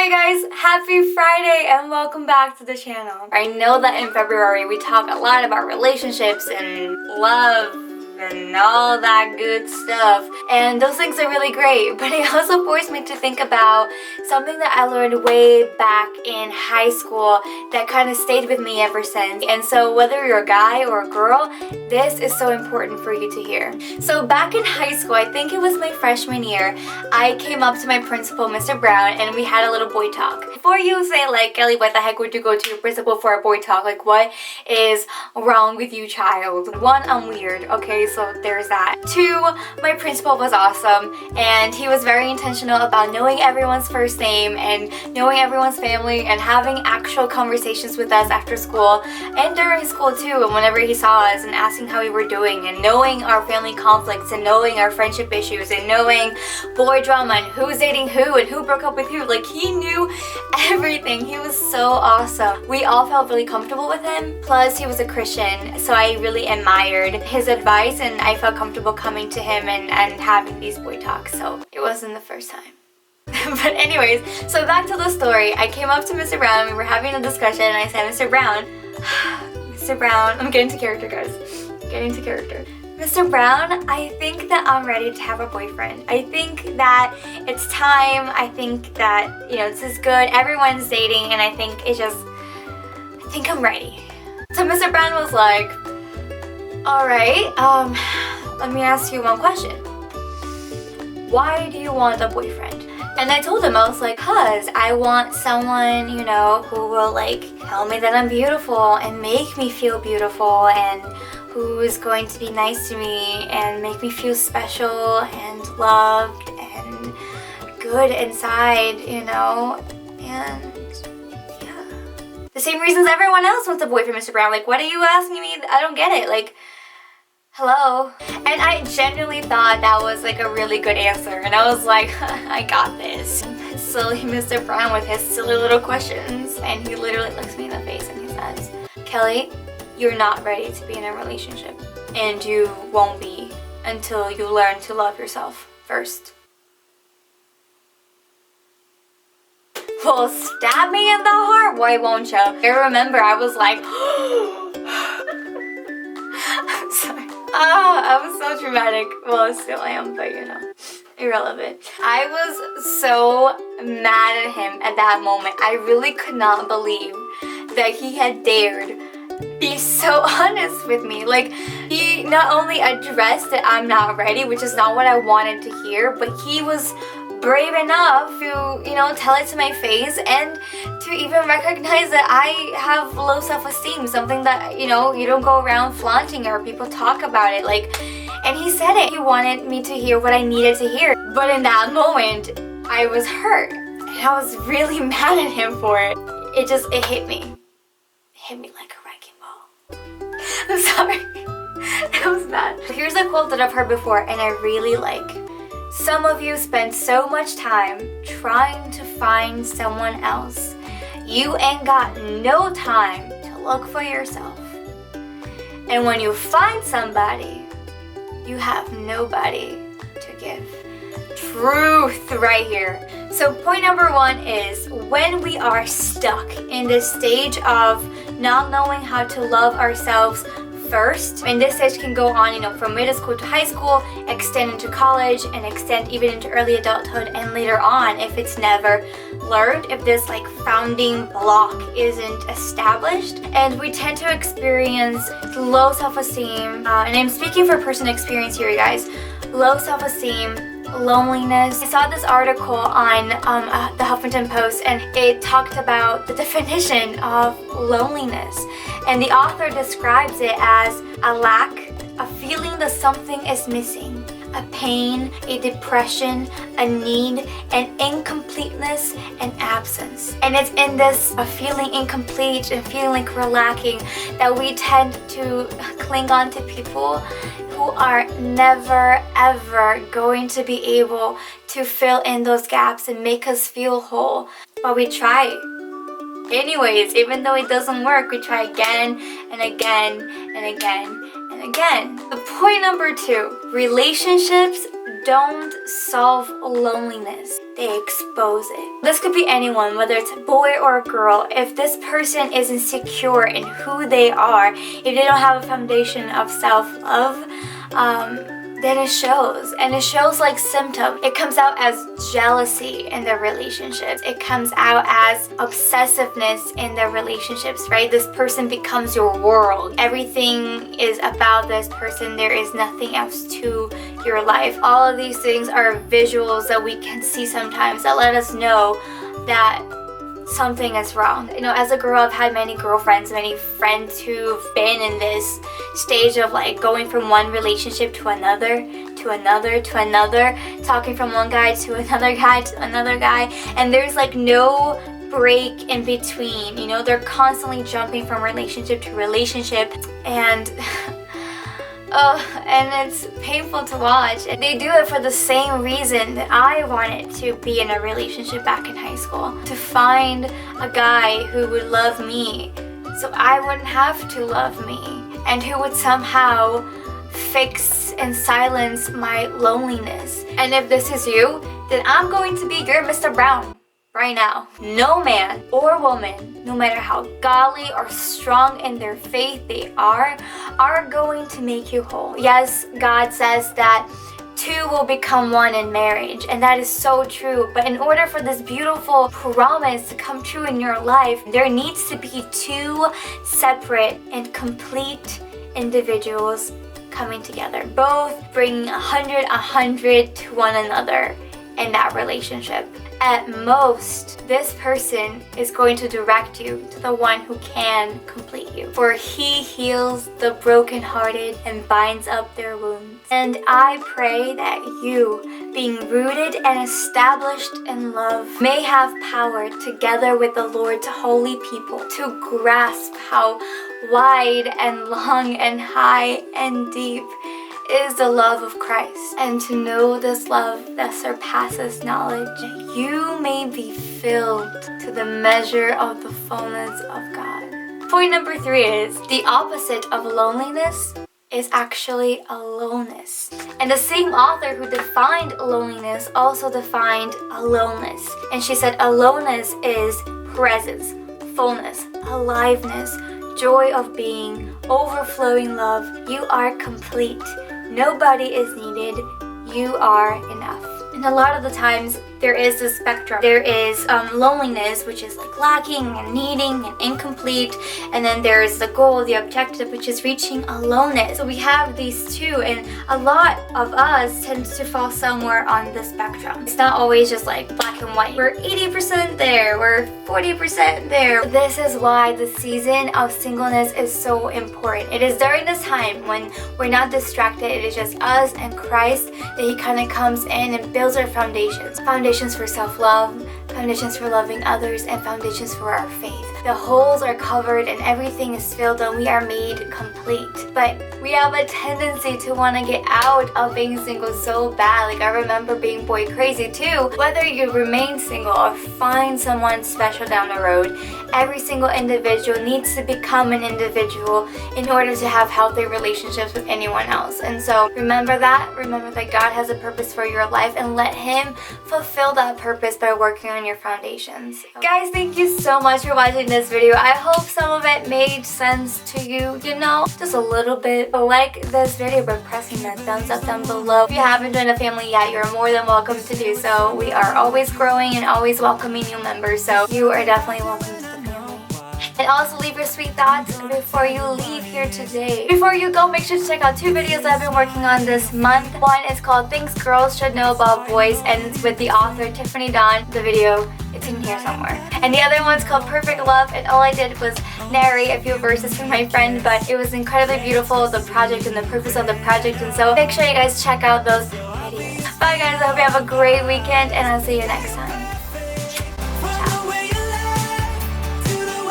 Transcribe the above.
Hey guys, happy Friday and welcome back to the channel. I know that in February we talk a lot about relationships and love and all that good stuff, and those things are really great, but it also forced me to think about something that I learned way back in high school that kind of stayed with me ever since. And so whether you're a guy or a girl, this is so important for you to hear. So back in high school, I think it was my freshman year, I came up to my principal, Mr. Brown, and we had a little boy talk. Before you say like, Kelly, what the heck would you go to your principal for a boy talk? Like, what is wrong with you, child? One, I'm weird, okay, so there's that. Two, my principal was awesome, and he was very intentional about knowing everyone's first name and knowing everyone's family and having actual conversations with us after school and during school too, and whenever he saw us, and asking how we were doing and knowing our family conflicts and knowing our friendship issues and knowing boy drama and who's dating who and who broke up with who. Like, he knew everything. He was so awesome. We all felt really comfortable with him. Plus, he was a Christian, so I really admired his advice, and I felt comfortable coming to him and having these boy talks. So it wasn't the first time. But anyways, so back to the story. I came up to Mr. Brown, we were having a discussion, and I said, Mr. Brown, Mr. Brown, I'm getting to character, guys. Getting to character. Mr. Brown, I think that I'm ready to have a boyfriend. I think that it's time. I think that, you know, this is good. Everyone's dating, and I think I think I'm ready. So Mr. Brown was like, all right, let me ask you one question. Why do you want a boyfriend? And I told him, I was like, cause I want someone, you know, who will like tell me that I'm beautiful and make me feel beautiful, and who is going to be nice to me and make me feel special and loved and good inside, you know, and yeah. The same reasons everyone else wants a boyfriend, Mr. Brown. Like, what are you asking me? I don't get it. Like, hello? And I genuinely thought that was like a really good answer, and I was like, I got this. Silly Mr. Brown with his silly little questions. And he literally looks me in the face and he says, Kelly, you're not ready to be in a relationship, and you won't be until you learn to love yourself first. Well, stab me in the heart, why won't you? I remember I was like, I'm sorry. I was so dramatic. Well, still I am, but you know, irrelevant. I was so mad at him at that moment. I really could not believe that he had dared be so honest with me. Like, he not only addressed that I'm not ready, which is not what I wanted to hear, but he was brave enough to, you know, tell it to my face and to even recognize that I have low self-esteem, something that, you know, you don't go around flaunting or people talk about it. Like, and he said it. He wanted me to hear what I needed to hear. But in that moment, I was hurt, and I was really mad at him for it. It hit me. It hit me like a wrecking ball. I'm sorry. That was bad. Here's a quote that I've heard before, and I really like. Some of you spend so much time trying to find someone else, you ain't got no time to look for yourself. And when you find somebody, you have nobody to give. Truth right here. So point number one is, when we are stuck in this stage of not knowing how to love ourselves first, and this stage can go on, you know, from middle school to high school, extend into college, and extend even into early adulthood, and later on if it's never learned, if this like founding block isn't established, and we tend to experience low self-esteem, and I'm speaking for personal experience here, you guys, low self-esteem, loneliness. I saw this article on the Huffington Post, and it talked about the definition of loneliness, and the author describes it as a lack, a feeling that something is missing, a pain, a depression, a need, an incompleteness, and absence. And it's in this feeling incomplete and feeling like we're lacking that we tend to cling on to people who are never ever going to be able to fill in those gaps and make us feel whole. But we try anyways. Even though it doesn't work, we try again and again and again and again. The point number 2, relationships don't solve loneliness, they expose it. This could be anyone, whether it's a boy or a girl. If this person is insecure in who they are, if they don't have a foundation of self-love, then it shows. And it shows like symptoms. It comes out as jealousy in their relationships. It comes out as obsessiveness in their relationships, right? This person becomes your world. Everything is about this person. There is nothing else to your life. All of these things are visuals that we can see sometimes that let us know that something is wrong. You know, as a girl, I've had many girlfriends, many friends who've been in this stage of like going from one relationship to another, to another, to another, talking from one guy to another guy to another guy, and there's like no break in between. You know, they're constantly jumping from relationship to relationship, and and it's painful to watch. They do it for the same reason that I wanted to be in a relationship back in high school. To find a guy who would love me so I wouldn't have to love me, and who would somehow fix and silence my loneliness. And if this is you, then I'm going to be your Mr. Brown right now. No man or woman, no matter how godly or strong in their faith they are going to make you whole. Yes, God says that two will become one in marriage, and that is so true. But in order for this beautiful promise to come true in your life, there needs to be two separate and complete individuals coming together, both bringing 100 to one another in that relationship. At most, this person is going to direct you to the one who can complete you. For he heals the brokenhearted and binds up their wounds. And I pray that you, being rooted and established in love, may have power together with the Lord to holy people to grasp how wide and long and high and deep is the love of Christ, and to know this love that surpasses knowledge, that you may be filled to the measure of the fullness of God. Point number 3 is the opposite of loneliness is actually aloneness. And the same author who defined loneliness also defined aloneness. And she said aloneness is presence, fullness, aliveness, joy of being, overflowing love. You are complete. Nobody is needed. You are enough. And a lot of the times there is this spectrum. There is loneliness, which is like lacking and needing and incomplete, and then there is the goal, the objective, which is reaching aloneness. So we have these two, and a lot of us tends to fall somewhere on the spectrum. It's not always just like black and white. We're 80% there, we're 40% there. This is why the season of singleness is so important. It is during this time when we're not distracted, it is just us and Christ, that he kind of comes in and builds our foundations. Foundations for self-love, foundations for loving others, and foundations for our faith. The holes are covered and everything is filled and we are made complete. But we have a tendency to want to get out of being single so bad. Like I remember being boy crazy too. Whether you remain single or find someone special down the road, every single individual needs to become an individual in order to have healthy relationships with anyone else. And so remember that God has a purpose for your life, and let him fulfill that purpose by working on your foundations. Guys, thank you so much for watching this video. I hope some of it made sense to you, you know, just a little bit. But like this video by pressing that thumbs up down below. If you haven't joined the family yet, you're more than welcome to do so. We are always growing and always welcoming new members, so you are definitely welcome to the family. And also leave your sweet thoughts before you leave here today. Before you go, make sure to check out 2 videos I've been working on this month. One is called Things Girls Should Know About Boys, and it's with the author Tiffany Dawn. The video, it's in here somewhere. And the other one's called Perfect Love, and all I did was narrate a few verses from my friend, but it was incredibly beautiful, the project and the purpose of the project, and so make sure you guys check out those videos. Bye guys, I hope you have a great weekend, and I'll see you next time.